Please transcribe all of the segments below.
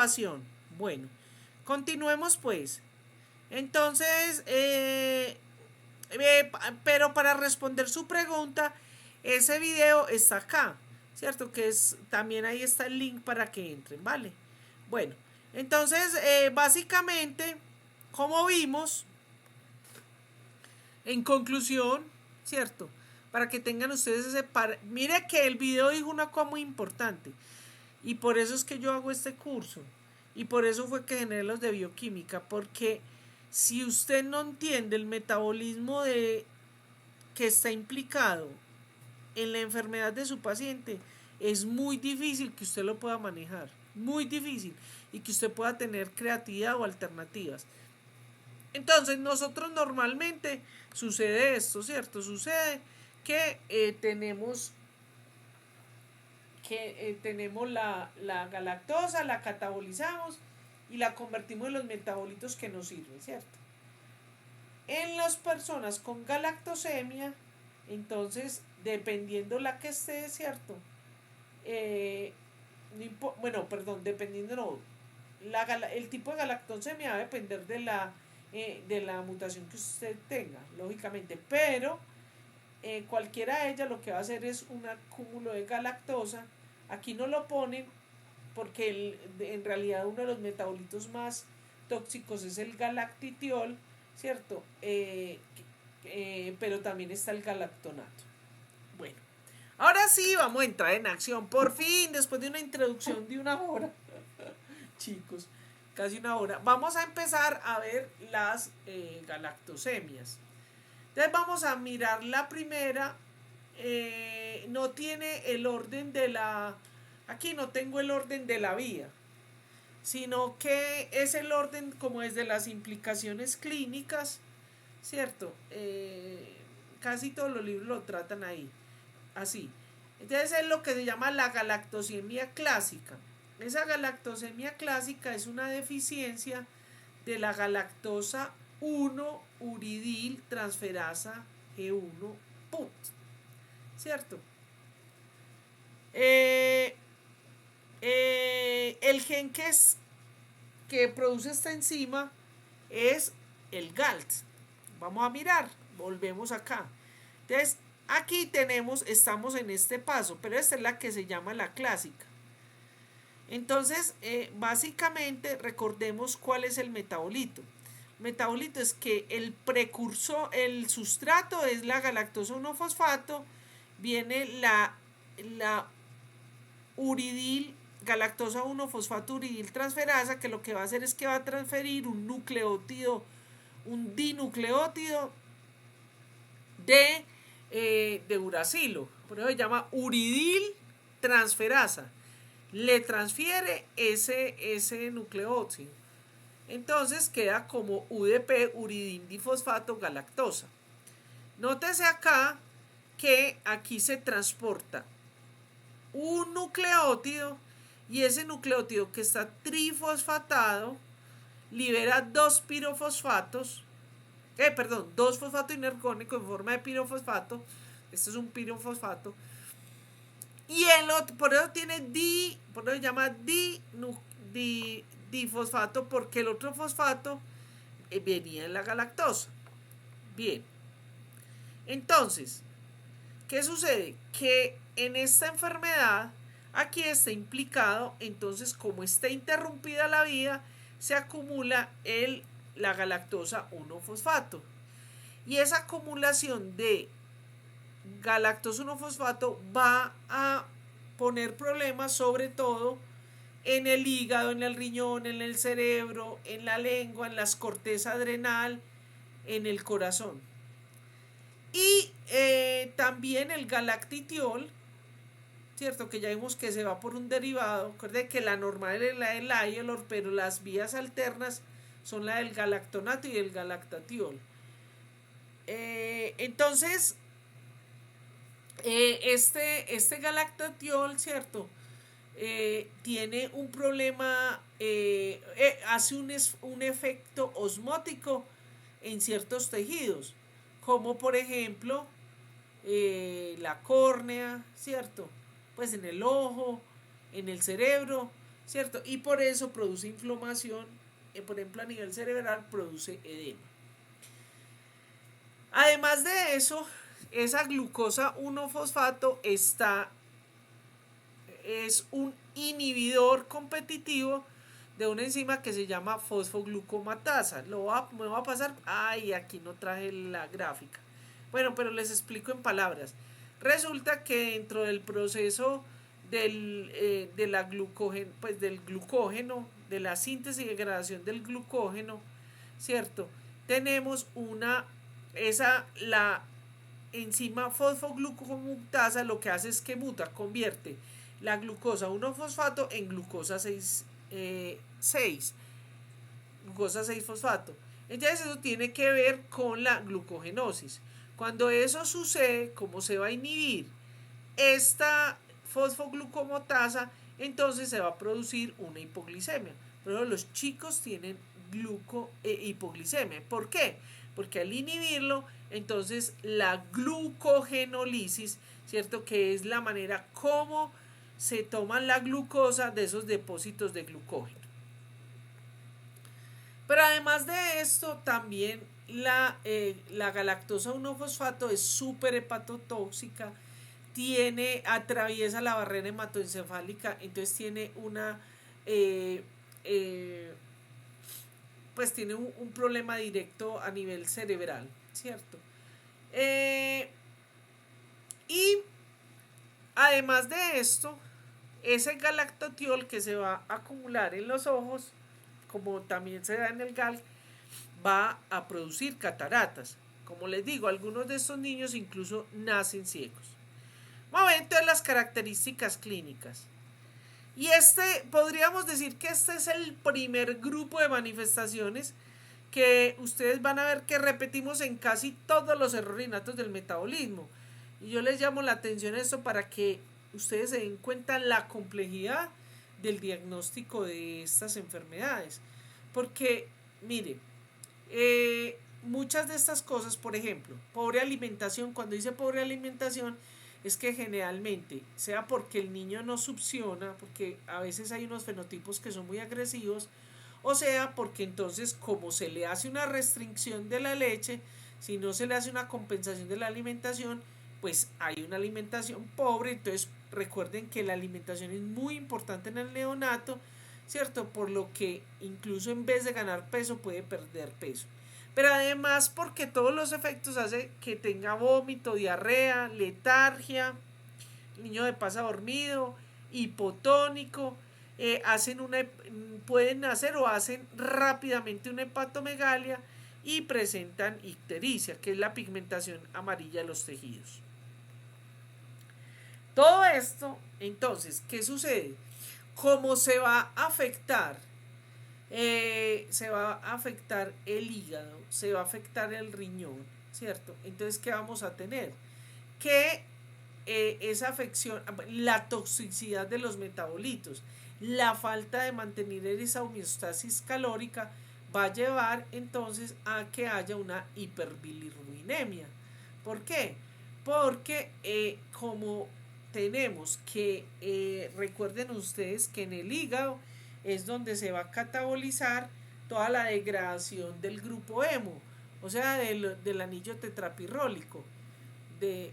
innovación. Bueno, continuemos pues. Entonces, pero para responder su pregunta, ese video está acá, ¿cierto? Que es, también ahí está el link para que entren, ¿vale? Bueno, entonces, básicamente, como vimos, en conclusión, ¿cierto? Para que tengan ustedes ese Mire que el video dijo una cosa muy importante. Y por eso es que yo hago este curso. Y por eso fue que generé los de bioquímica. Porque si usted no entiende el metabolismo que está implicado en la enfermedad de su paciente, es muy difícil que usted lo pueda manejar. Muy difícil. Y que usted pueda tener creatividad o alternativas. Entonces nosotros normalmente sucede esto, ¿cierto? Sucede que tenemos la galactosa, la catabolizamos y la convertimos en los metabolitos que nos sirven, ¿cierto? En las personas con galactosemia, entonces, dependiendo la que esté, ¿cierto? Dependiendo, no, el tipo de galactosemia va a depender de la mutación que usted tenga, lógicamente, pero cualquiera de ellas lo que va a hacer es un acúmulo de galactosa. Aquí no lo ponen porque en realidad uno de los metabolitos más tóxicos es el galactitiol, ¿cierto? Pero también está el galactonato. Bueno, ahora sí vamos a entrar en acción. Por fin, después de una introducción de una hora, chicos, casi una hora, vamos a empezar a ver las galactosemias. Entonces vamos a mirar la primera. No tiene el orden de la... Aquí no tengo el orden de la vía, sino que es el orden como desde las implicaciones clínicas, ¿cierto? Casi todos los libros lo tratan ahí, así. Entonces es lo que se llama la galactosemia clásica. Esa galactosemia clásica es una deficiencia de la galactosa 1 uridil transferasa G1 PUT, ¿cierto? El gen que produce esta enzima es el GALT. Vamos a mirar, volvemos acá. Entonces, aquí estamos en este paso, pero esta es la que se llama la clásica. Entonces, básicamente, recordemos cuál es el metabolito. El metabolito es que el precursor, el sustrato es la galactosa 1-fosfato, viene la uridil, galactosa 1-fosfato uridil transferasa, que lo que va a hacer es que va a transferir un nucleótido, un dinucleótido de uracilo. Por eso se llama uridil transferasa. Le transfiere ese nucleótido. Entonces queda como UDP, uridindifosfato galactosa. Nótese acá que aquí se transporta un nucleótido y ese nucleótido que está trifosfatado libera dos pirofosfatos, dos fosfato inorgánico en forma de pirofosfato. Este es un pirofosfato. Y el otro, por eso se llama difosfato, porque el otro fosfato venía en la galactosa. Bien. Entonces, ¿qué sucede? Que en esta enfermedad, aquí está implicado, entonces como está interrumpida la vía, se acumula la galactosa 1-fosfato. Y esa acumulación de galactosa 1-fosfato va a poner problemas sobre todo en el hígado, en el riñón, en el cerebro, en la lengua, en las corteza adrenal, en el corazón. Y también el galactitiol, ¿cierto? Que ya vimos que se va por un derivado. Recuerde que la normal es la del Aylor, pero las vías alternas son la del galactonato y el galactatiol. Entonces, este galactatiol, ¿cierto? Tiene un problema, hace un efecto osmótico en ciertos tejidos, como por ejemplo la córnea, ¿cierto? Pues en el ojo, en el cerebro, ¿cierto? Y por eso produce inflamación, por ejemplo a nivel cerebral produce edema. Además de eso, esa glucosa 1-fosfato es un inhibidor competitivo de una enzima que se llama fosfoglucomatasa. Me va a pasar, ay, aquí no traje la gráfica. Bueno, pero les explico en palabras. Resulta que dentro del proceso de la del glucógeno, de la síntesis y degradación del glucógeno, ¿cierto? Tenemos la enzima fosfoglucomatasa lo que hace es que convierte la glucosa 1-fosfato en glucosa 6 glucosa 6-fosfato. Entonces eso tiene que ver con la glucogenosis. Cuando eso sucede, como se va a inhibir esta fosfoglucomatasa, entonces se va a producir una hipoglicemia. Pero los chicos tienen hipoglicemia. ¿Por qué? Porque al inhibirlo, entonces la glucogenólisis, ¿cierto? Que es la manera como se toma la glucosa de esos depósitos de glucógeno. Pero además de esto, también la galactosa 1-fosfato es súper hepatotóxica, atraviesa la barrera hematoencefálica, entonces tiene pues tiene un problema directo a nivel cerebral, ¿cierto? Y además de esto, ese galactotiol que se va a acumular en los ojos, como también se da en el GAL, va a producir cataratas. Como les digo, algunos de estos niños incluso nacen ciegos. Vamos a ver entonces las características clínicas. Y podríamos decir que este es el primer grupo de manifestaciones que ustedes van a ver que repetimos en casi todos los errores innatos del metabolismo. Y yo les llamo la atención a esto para que ustedes se den cuenta la complejidad del diagnóstico de estas enfermedades. Porque, mire, muchas de estas cosas, por ejemplo, pobre alimentación, cuando dice pobre alimentación, es que generalmente, sea porque el niño no succiona, porque a veces hay unos fenotipos que son muy agresivos, o sea porque entonces como se le hace una restricción de la leche, si no se le hace una compensación de la alimentación, pues hay una alimentación pobre. Entonces recuerden que la alimentación es muy importante en el neonato, ¿cierto? Por lo que incluso en vez de ganar peso puede perder peso. Pero además porque todos los efectos hacen que tenga vómito, diarrea, letargia, el niño de pasa dormido, hipotónico, pueden hacer o hacen rápidamente una hepatomegalia y presentan ictericia, que es la pigmentación amarilla de los tejidos. Todo esto, entonces, ¿qué sucede? ¿Cómo se va a afectar? Se va a afectar el hígado, se va a afectar el riñón, ¿cierto? Entonces, ¿qué vamos a tener? Que esa afección, la toxicidad de los metabolitos, la falta de mantener esa homeostasis calórica va a llevar entonces a que haya una hiperbilirrubinemia. ¿Por qué? Porque como tenemos que, recuerden ustedes que en el hígado es donde se va a catabolizar toda la degradación del grupo hemo, o sea, del anillo tetrapirrólico, de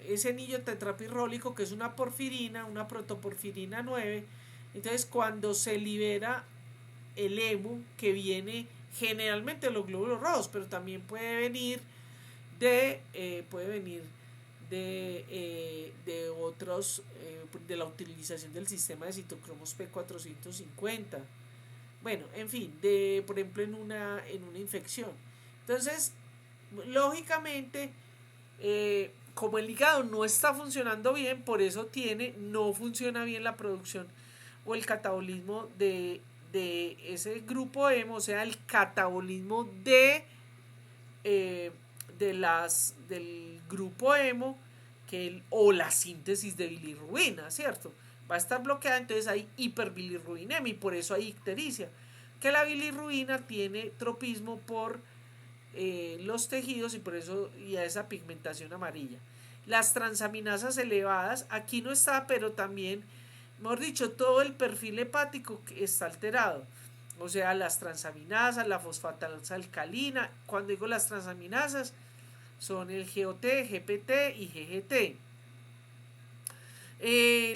ese anillo tetrapirrólico que es una porfirina, una protoporfirina 9. Entonces cuando se libera el hemo, que viene generalmente de los glóbulos rojos, pero también puede venir de otros, de la utilización del sistema de citocromos P450. Bueno, en fin, por ejemplo en una infección. Entonces, lógicamente, como el hígado no está funcionando bien, por eso no funciona bien la producción o el catabolismo de ese grupo hemo, o sea, el catabolismo del grupo hemo, o la síntesis de bilirrubina, ¿cierto? Va a estar bloqueada, entonces hay hiperbilirrubinemia y por eso hay ictericia, que la bilirrubina tiene tropismo por los tejidos y por eso y a esa pigmentación amarilla. Las transaminasas elevadas, aquí no está, pero también mejor dicho, todo el perfil hepático está alterado. O sea, las transaminasas, la fosfatasa alcalina. Cuando digo las transaminasas, son el GOT, GPT y GGT.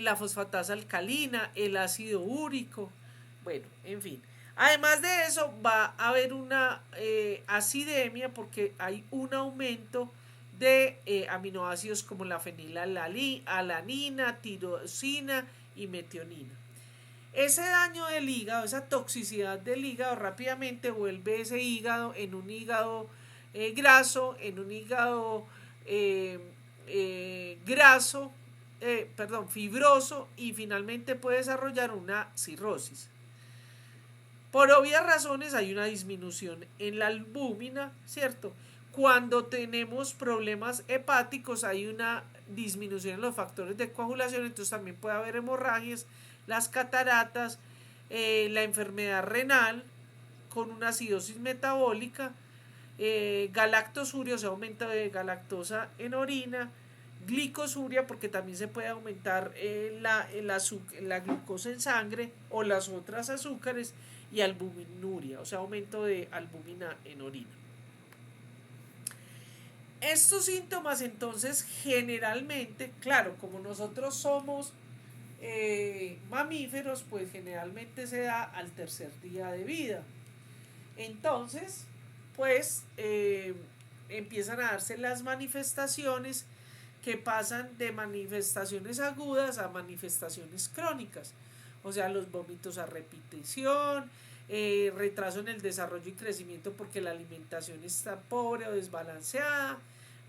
La fosfatasa alcalina, el ácido úrico, bueno, en fin. Además de eso, va a haber una acidemia porque hay un aumento de aminoácidos como la fenilalanina, tirosina y metionina. Ese daño del hígado, esa toxicidad del hígado rápidamente vuelve ese hígado en un hígado graso, en un hígado graso, fibroso, y finalmente puede desarrollar una cirrosis. Por obvias razones hay una disminución en la albúmina, ¿cierto? Cuando tenemos problemas hepáticos hay una disminución en los factores de coagulación, entonces también puede haber hemorragias, las cataratas, la enfermedad renal con una acidosis metabólica, galactosuria, o sea, aumento de galactosa en orina, glicosuria, porque también se puede aumentar la glucosa en sangre o las otras azúcares, y albuminuria, o sea, aumento de albúmina en orina. Estos síntomas entonces generalmente, claro, como nosotros somos mamíferos, pues generalmente se da al tercer día de vida. Entonces, pues empiezan a darse las manifestaciones que pasan de manifestaciones agudas a manifestaciones crónicas. O sea, los vómitos a repetición, retraso en el desarrollo y crecimiento porque la alimentación está pobre o desbalanceada.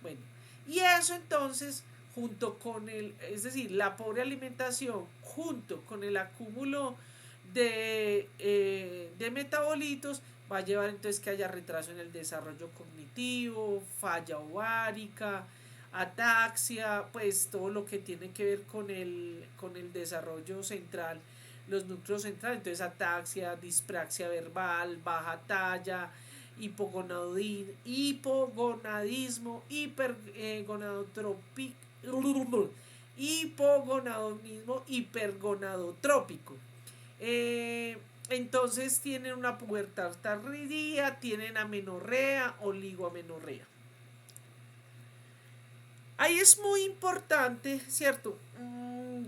Bueno, y eso entonces, junto con es decir, la pobre alimentación, junto con el acúmulo de metabolitos, va a llevar entonces que haya retraso en el desarrollo cognitivo, falla ovárica, ataxia, pues todo lo que tiene que ver con el desarrollo central, los núcleos centrales, entonces ataxia, dispraxia verbal, baja talla, hipogonadismo, hipogonadismo hipergonadotrópico. Entonces tienen una pubertad tardía, tienen amenorrea, oligoamenorrea. Ahí es muy importante, ¿cierto?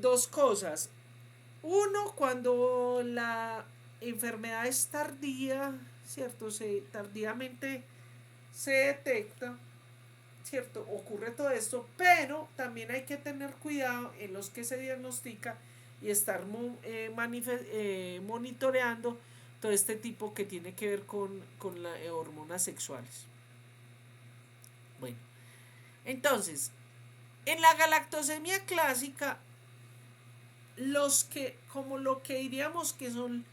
Dos cosas. Uno, cuando la enfermedad es tardía, ¿cierto? Tardíamente se detecta, ¿cierto? Ocurre todo esto, pero también hay que tener cuidado en los que se diagnostica y estar monitoreando todo este tipo que tiene que ver con las hormonas sexuales. Bueno, entonces, en la galactosemia clásica, como lo que diríamos que son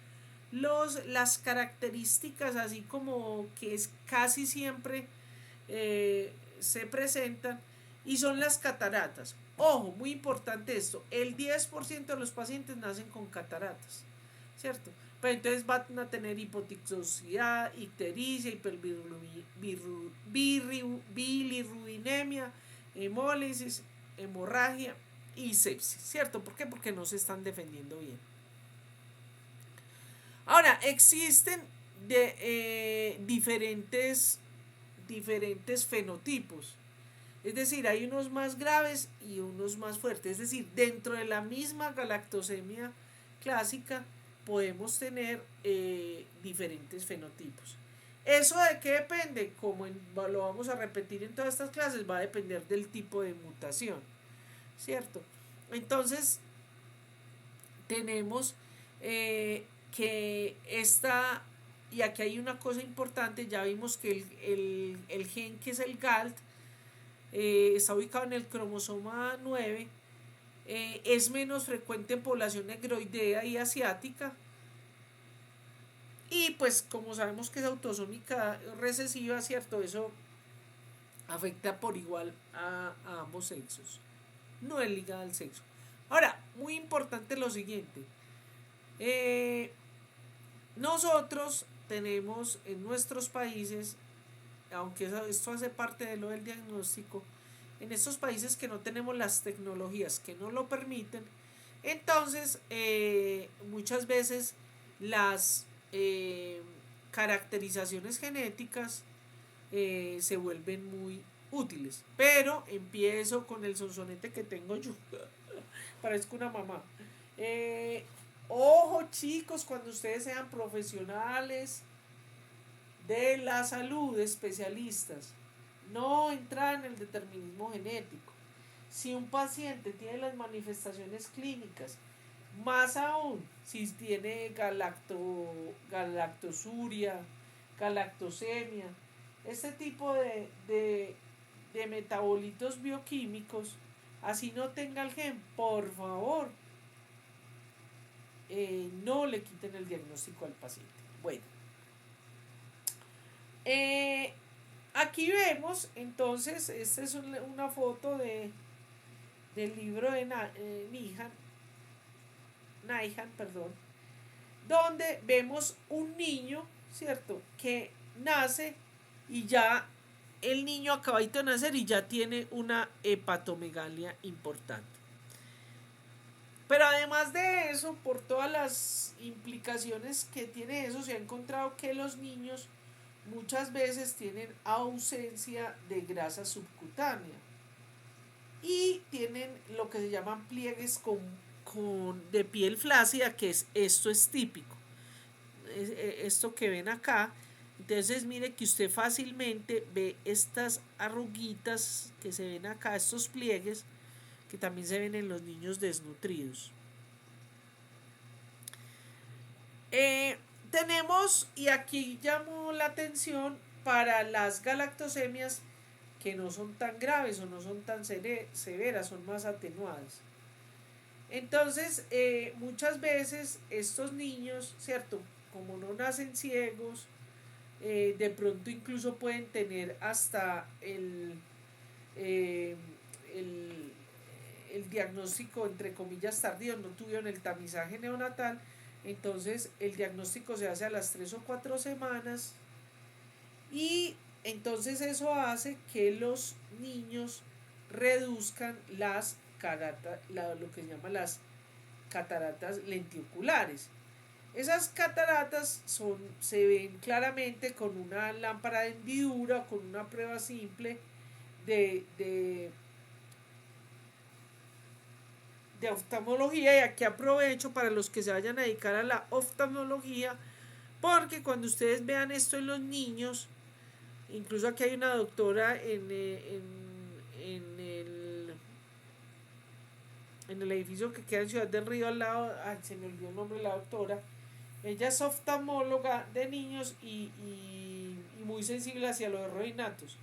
las características, así como que es casi siempre se presentan, y son las cataratas. Ojo, muy importante esto, el 10% de los pacientes nacen con cataratas, ¿cierto? Pero entonces van a tener hipotiroidismo, ictericia, bilirrubinemia, hemólisis, hemorragia y sepsis, ¿cierto? ¿Por qué? Porque no se están defendiendo bien. Ahora, existen diferentes fenotipos. Es decir, hay unos más graves y unos más fuertes. Es decir, dentro de la misma galactosemia clásica podemos tener diferentes fenotipos. ¿Eso de qué depende? Como lo vamos a repetir en todas estas clases, va a depender del tipo de mutación, ¿cierto? Entonces, tenemos que y aquí hay una cosa importante, ya vimos que el gen que es el GALT, está ubicado en el cromosoma 9, es menos frecuente en población negroidea y asiática, y pues como sabemos que es autosómica recesiva, ¿cierto? Eso afecta por igual a ambos sexos, no es ligada al sexo. Ahora, muy importante lo siguiente, nosotros tenemos en nuestros países, aunque esto hace parte de lo del diagnóstico, en estos países que no tenemos las tecnologías que nos lo permiten, Entonces, muchas veces las caracterizaciones genéticas se vuelven muy útiles. Pero empiezo con el sonsonete que tengo yo. Parezco una mamá. Eh, Ojo chicos, cuando ustedes sean profesionales de la salud, especialistas, no entrar en el determinismo genético. Si un paciente tiene las manifestaciones clínicas, más aún si tiene galactosuria, galactosemia, este tipo de metabolitos bioquímicos, así no tenga el gen, por favor, no le quiten el diagnóstico al paciente. Bueno, eh, aquí vemos entonces, esta es una foto del libro de Naihan, perdón, donde vemos un niño, ¿cierto? Que nace y ya el niño acabadito de nacer y ya tiene una hepatomegalia importante. Pero además de eso, por todas las implicaciones que tiene eso, se ha encontrado que los niños muchas veces tienen ausencia de grasa subcutánea y tienen lo que se llaman pliegues de piel flácida, que esto es típico. Esto que ven acá, entonces mire que usted fácilmente ve estas arruguitas que se ven acá, estos pliegues que también se ven en los niños desnutridos. Tenemos, y aquí llamo la atención, para las galactosemias que no son tan graves o no son tan severas, son más atenuadas. Entonces, muchas veces estos niños, ¿cierto? Como no nacen ciegos, de pronto incluso pueden tener hasta eh, el, el diagnóstico, entre comillas, tardío, no tuvieron el tamizaje neonatal, entonces el diagnóstico se hace a las 3 o 4 semanas y entonces eso hace que los niños reduzcan lo que se llama las cataratas lentioculares. Esas cataratas se ven claramente con una lámpara de hendidura, con una prueba simple de oftalmología, y aquí aprovecho para los que se vayan a dedicar a la oftalmología, porque cuando ustedes vean esto en los niños, incluso aquí hay una doctora en el edificio que queda en Ciudad del Río al lado, se me olvidó el nombre de la doctora, ella es oftalmóloga de niños y muy sensible hacia los errores innatos.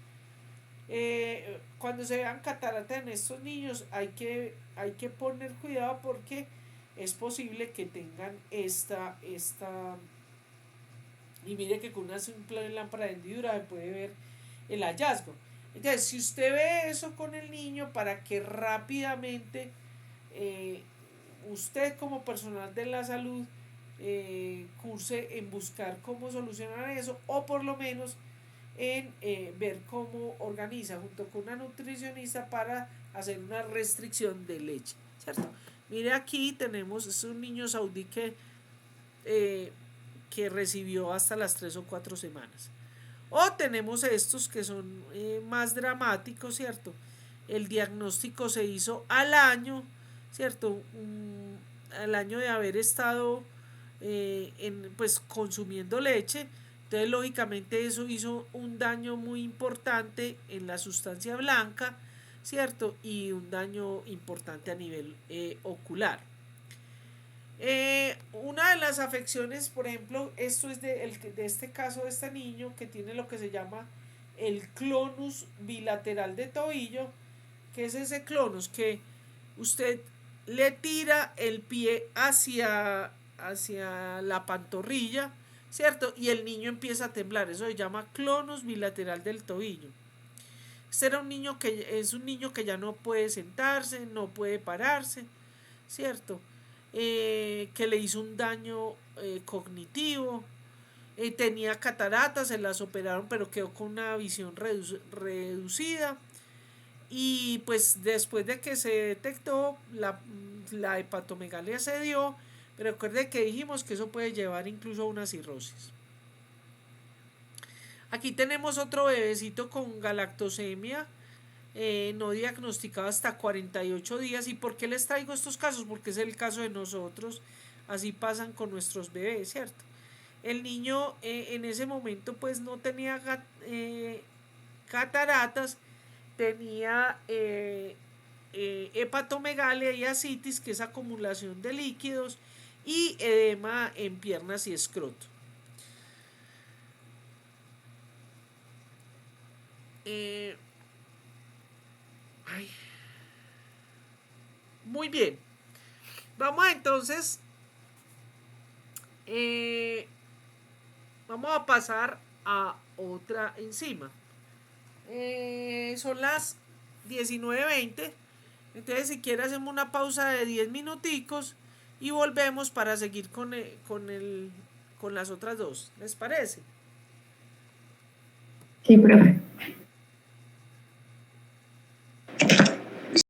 Cuando se vean cataratas en estos niños hay que poner cuidado porque es posible que tengan esta y mire que con una simple lámpara de hendidura se puede ver el hallazgo. Entonces, si usted ve eso con el niño, para que rápidamente usted como personal de la salud curse en buscar cómo solucionar eso, o por lo menos en ver cómo organiza junto con una nutricionista para hacer una restricción de leche, ¿cierto? Mire, aquí tenemos, es un niño saudí que recibió hasta las 3 o 4 semanas. O tenemos estos que son más dramáticos, ¿cierto? El diagnóstico se hizo al año, ¿cierto? Al año de haber estado pues consumiendo leche. Entonces, lógicamente, eso hizo un daño muy importante en la sustancia blanca, ¿cierto? Y un daño importante a nivel ocular. Una de las afecciones, por ejemplo, esto es de este caso de este niño que tiene lo que se llama el clonus bilateral de tobillo, que es ese clonus que usted le tira el pie hacia la pantorrilla, ¿cierto? Y el niño empieza a temblar. Eso se llama clonus bilateral del tobillo. Este era es un niño que ya no puede sentarse, no puede pararse, ¿cierto? Que le hizo un daño cognitivo. Tenía cataratas, se las operaron, pero quedó con una visión reducida. Y pues después de que se detectó, la hepatomegalia se dio, pero recuerde que dijimos que eso puede llevar incluso a una cirrosis. Aquí tenemos otro bebecito con galactosemia, no diagnosticado hasta 48 días. ¿Y por qué les traigo estos casos? Porque es el caso de nosotros, así pasan con nuestros bebés, ¿cierto? El niño en ese momento pues no tenía cataratas, tenía hepatomegalia y ascitis, que es acumulación de líquidos, y edema en piernas y escroto. Muy bien. Vamos entonces, vamos a pasar a otra enzima. Son las 19:20. Entonces, si quiere, hacemos una pausa de 10 minuticos y volvemos para seguir con las otras dos. ¿Les parece? Sí, profe.